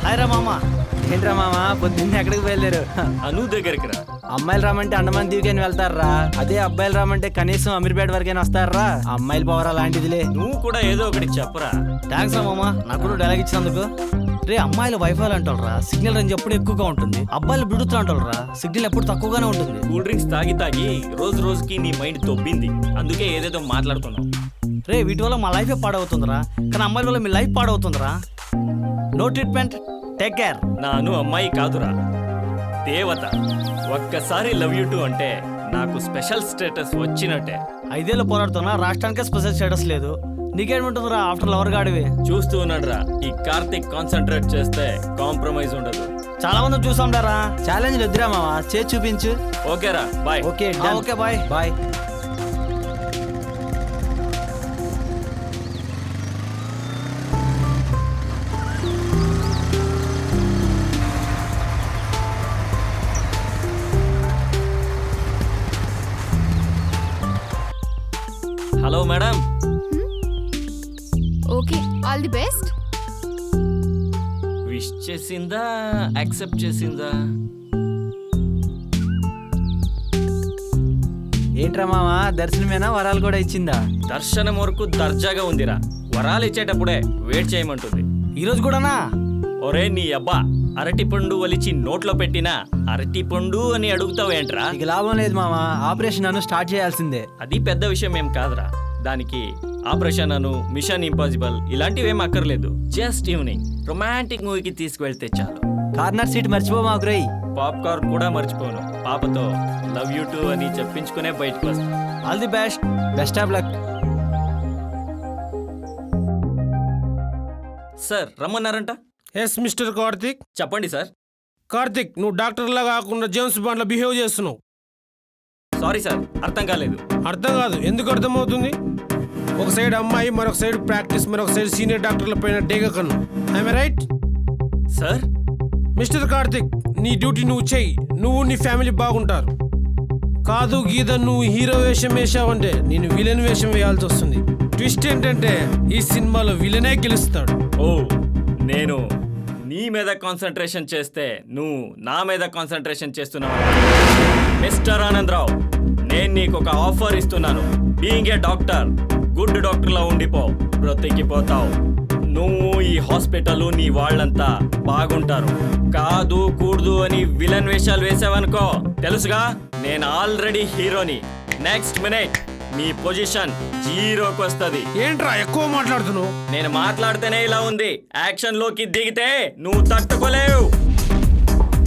Hi రా మామ. ఏంట్రా మామ పొద్దున్నే ఎక్కడికి బయలుదేరు? అను దగ్గరికి రా. అమ్మాయిలు రామంటే అండమాన్ దీవికని వెళ్తారా? అదే అబ్బాయిలు రామంటే కనీసం అమీర్పేట వరకైనా వస్తారా? అమ్మాయిలు పోవరా లాంటిదిలే. నువ్వు కూడా ఏదో ఒకటి చెప్పరా. థ్యాంక్స్ రా మామ, నాకు కూడా డైలాగ్ ఇచ్చినందుకు. రే అమ్మాయిలు వైఫై అంటారా, సిగ్నల్ రేంజ్ ఎప్పుడు ఎక్కువగా ఉంటుంది. అబ్బాయిలు బ్లూటూత్ అంటారా, సిగ్నల్ ఎప్పుడు తక్కువగానే ఉంటుంది. కూల్ డ్రింక్స్ తాగి తాగి రోజు రోజుకి నీ మైండ్ తొబ్బింది, అందుకే ఏదేదో మాట్లాడుతున్నావు. రే వీటి వల్ల మా లైఫే పాడవుతుందిరా, కానీ అమ్మాయిల వల్ల మీ లైఫ్ పాడవుతుందిరా. No treatment, take care. నాను అమ్మాయి కాదురా, దేవత. ఒక్కసారి లవ్ యూ టూ అంటే నాకు స్పెషల్ స్టేటస్ వచ్చినట్టే. 5 ఏళ్ళు పోరాడుతున్నా, రాష్ట్రానికే స్పెషల్ స్టేటస్ లేదు. నీకేముంటుందిరా ఆఫ్టర్ లవర్ గాడివి. చూస్తూ ఉన్నాడు రా, ఈ కార్తిక్ కాన్సన్ట్రేట్ చేస్తే కాంప్రమైజ్ ఉండదు. చాలా మంది చూసాం రా. ఛాలెంజ్ వద్దురా మామ, చేసి చూపించు. ఓకేరా, bye. Okay okay bye bye. Hello madam. Okay, all the best. Wish చేసిందా, యాక్సెప్ట్ చేసిందా? ఏంట్రా మామ, దర్శనమేనా వరాలు కూడా ఇచ్చిందా? దర్శనం వరకు దర్జాగా ఉందిరా, వరాలు ఇచ్చేటప్పుడే వెయిట్ చేయమంటుంది. ఈరోజు కూడానా? ఒరే నీ అబ్బా, అరటిపండు వలిచి నోట్లో పెట్టినా అరటిపండు అని అడుగుతావేంట్రా? ఇక లాభం లేదు మామ, ఆపరేషన్ అను స్టార్ట్ చేయాల్సిందే. అది పెద్ద విషయం ఏం కాదురా. దానికి ఆపరేషన్ అను, మిషన్ ఇంపాసిబుల్ ఇలాంటివేం అక్కర్లేదు. జస్ట్ ఈవినింగ్ రొమాంటిక్ మూవీకి తీసుకువెళ్తే చాలు. కార్నర్ సీట్ మర్చిపో మాకు రై. పాప్కార్న్ కూడా మర్చిపోను. పాపతో లవ్ యూ టూ అని చెప్పించుకునే బయటకు వస్తా. All the best, best of luck. Sir రమ్మన్నారంట. Yes mister Karthik. చెప్పండి సార్. కార్తిక్, నువ్వు డాక్టర్లా కాకుండా జేమ్స్ బాండ్లా బిహేవ్ చేస్తున్నావు. సారీ సార్, అర్థం కాలేదు. అర్థం కాదు, ఎందుకు అర్థమవుతుంది? ఒక సైడ్ అమ్మాయి, మరొక సైడ్ ప్రాక్టీస్, మరొక సైడ్ సీనియర్ డాక్టర్ల పైన డేగ కన్ను. I'm right? Sir mister Karthik, నీ డ్యూటీ నువ్వు చెయ్యి, నువ్వు నీ ఫ్యామిలీ బాగుంటారు. కాదు గీత, నువ్వు హీరో వేషం వేసావంటే నేను విలన్ వేషం వేయాల్సి వస్తుంది. ట్విస్ట్ ఏంటంటే ఈ సినిమాలో విలనే గెలుస్తాడు. ఓ, నేను నీ మీద కాన్సన్ట్రేషన్ చేస్తే నువ్వు నా మీద కాన్సన్ట్రేషన్ చేస్తున్నావు. మిస్టర్ ఆనందరావు, నేను నీకు ఒక ఆఫర్ ఇస్తున్నాను. బీయింగ్ ఏ డాక్టర్, గుడ్ డాక్టర్లా ఉండిపో, బ్రతికిపోతావు. నువ్వు ఈ హాస్పిటల్ నీ వాళ్ళంతా బాగుంటారు. కాదు కూడదు అని విలన్ వేషాలు వేసావనుకో, తెలుసుగా నేను ఆల్రెడీ హీరోని. నెక్స్ట్ మినిట్ మీ పొజిషన్ 0కి వస్తుంది. ఏంట్రా ఎక్కువ మాట్లాడుతున్నావు? నేను మాట్లాడితేనే ఇలా ఉంది, యాక్షన్ లోకి దిగితే నువ్వు తట్టుకోలేవు.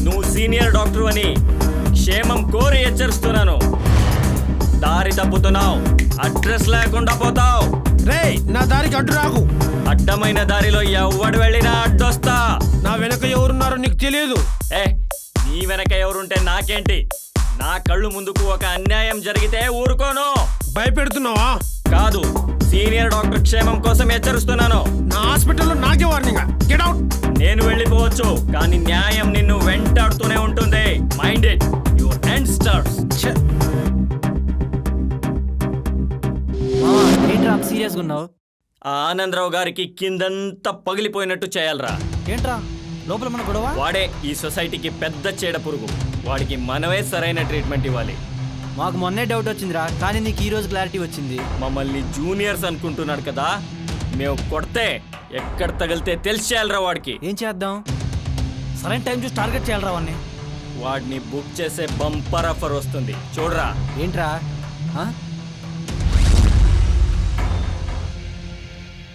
నువ్వు సీనియర్ డాక్టర్ అని క్షేమం కోరి హెచ్చరిస్తున్నాను. దారి తప్పుతున్నావు, అడ్రస్ లేకుండా పోతావు. రే, నా దారికి అడ్డు రాకు. అడ్డమైన దారిలో ఎవడు వెళ్ళినా అడ్డొస్తా. నా వెనక ఎవరున్నారో నీకు తెలియదు. నీ వెనక ఎవరుంటే నాకేంటి? నా కళ్ళు ముందుకు ఒక అన్యాయం జరిగితే ఊరుకోను. భయపెడుతున్నావా? కాదు, సీనియర్ డాక్టర్ క్షేమం కోసం హెచ్చరిస్తున్నాను. నా హాస్పిటల్లో నాకే వార్నింగ్. Get out. నేను వెళ్ళిపోవచ్చు, కానీ న్యాయం నిన్ను వెంటాడుతూనే ఉంటుంది. Mind it, your end starts. ఏంట్రా సీరియస్గా ఉన్నావు? ఆ ఆనందరావు గారికి కిందంతా పగిలిపోయినట్టు చేయాలరా. ఏంట్రా లోపల మన గొడవ? వాడే ఈ సొసైటీకి పెద్ద చీడ పురుగు. వాడికి మనమే సరైన ట్రీట్మెంట్ ఇవ్వాలి. మాకు మొన్నే డౌట్ వచ్చిందిరా, కానీ నీకు ఈ రోజు క్లారిటీ వచ్చింది. మమ్మల్ని జూనియర్స్ అనుకుంటున్నాడు కదా, మేము కొడితే ఎక్కడ తగిలితే తెలిసేయాలరా వాడికి. ఏం చేద్దాం? సరైన టైం చూసి టార్గెట్ చేయాలరా వాడిని. వాడిని బుక్ చేసే బంపర్ ఆఫర్ వస్తుంది, చూడరా. ఏంట్రా?